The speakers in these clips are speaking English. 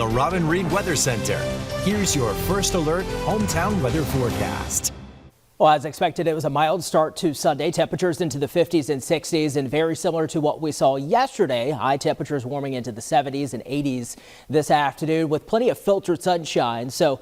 The Robin Reed Weather Center. Here's your first alert hometown weather forecast. Well, as expected, it was a mild start to Sunday. Temperatures into the 50s and 60s, and very similar to what we saw yesterday. High temperatures warming into the 70s and 80s this afternoon with plenty of filtered sunshine. So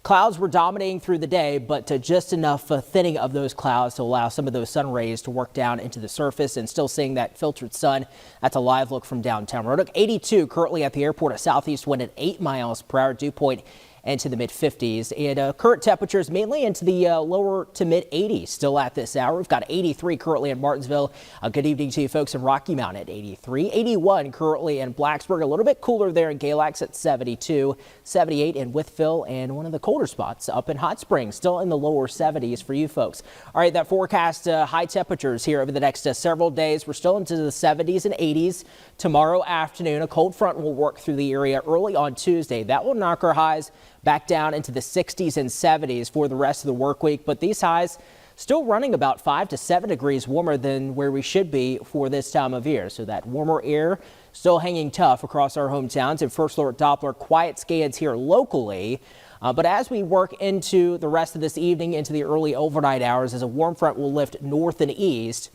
clouds were dominating through the day, but just enough thinning of those clouds to allow some of those sun rays to work down into the surface, and still seeing that filtered sun. That's a live look from downtown Roanoke. 82 currently at the airport. A southeast wind at 8 miles per hour. Dew point into the mid 50s, and current temperatures mainly into the lower to mid 80s still at this hour. We've got 83 currently in Martinsville. Good evening to you folks in Rocky Mount at 83, 81 currently in Blacksburg, a little bit cooler there in Galax at 72, 78 in Wytheville, and one of the colder spots up in Hot Springs, still in the lower 70s for you folks. All right, that forecast high temperatures here over the next several days. We're still into the 70s and 80s tomorrow afternoon. A cold front will work through the area early on Tuesday. That will knock our highs back down into the 60s and 70s for the rest of the work week, but these highs still running about 5 to 7 degrees warmer than where we should be for this time of year. So that warmer air still hanging tough across our hometowns. And first alert Doppler quiet scans here locally. But as we work into the rest of this evening, into the early overnight hours, as a warm front will lift north and east,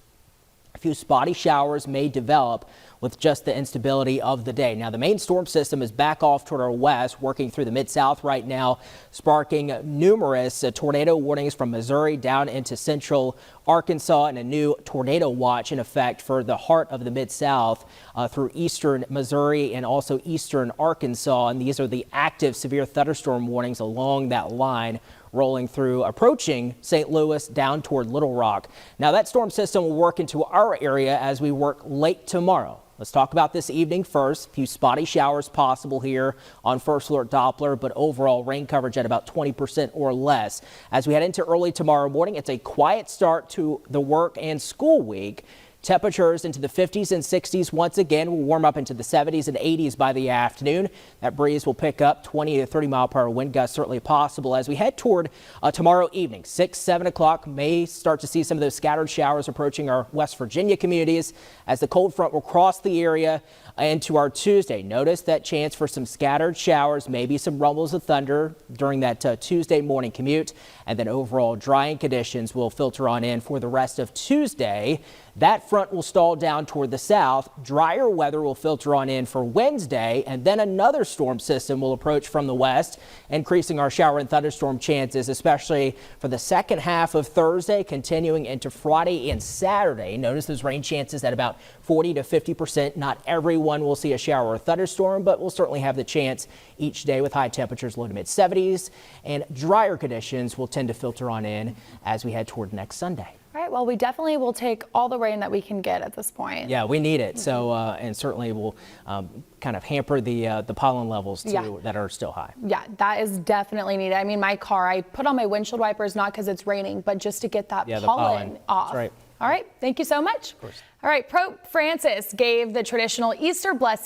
a few spotty showers may develop with just the instability of the day. Now, the main storm system is back off toward our west, working through the mid-south right now, sparking numerous tornado warnings from Missouri down into central Arkansas, and a new tornado watch in effect for the heart of the mid-south through eastern Missouri and also eastern Arkansas. And these are the active severe thunderstorm warnings along that line, rolling through, approaching St. Louis down toward Little Rock. Now, that storm system will work into our area as we work late tomorrow. Let's talk about this evening first. A few spotty showers possible here on first alert Doppler, but overall rain coverage at about 20% or less. As we head into early tomorrow morning, it's a quiet start to the work and school week. Temperatures into the 50s and 60s once again will warm up into the 70s and 80s by the afternoon. That breeze will pick up. 20 to 30 mile per hour wind gusts certainly possible as we head toward tomorrow evening. 6, 7 o'clock may start to see some of those scattered showers approaching our West Virginia communities as the cold front will cross the area into our Tuesday. Notice that chance for some scattered showers, maybe some rumbles of thunder during that Tuesday morning commute, and then overall drying conditions will filter on in for the rest of Tuesday. That front will stall down toward the south. Drier weather will filter on in for Wednesday, and then another storm system will approach from the west, increasing our shower and thunderstorm chances, especially for the second half of Thursday, continuing into Friday and Saturday. Notice those rain chances at about 40 to 50%. Not everyone will see a shower or thunderstorm, but we'll certainly have the chance each day with high temperatures low to mid 70s, and drier conditions will tend to filter on in as we head toward next Sunday. All right, well, we definitely will take all the rain that we can get at this point. Yeah, we need it. So, and certainly will kind of hamper the pollen levels too, that are still high. Yeah, that is definitely needed. I mean, my car, I put on my windshield wipers, not because it's raining, but just to get that pollen off. That's right. All right, thank you so much. Of course. All right, Pope Francis gave the traditional Easter blessing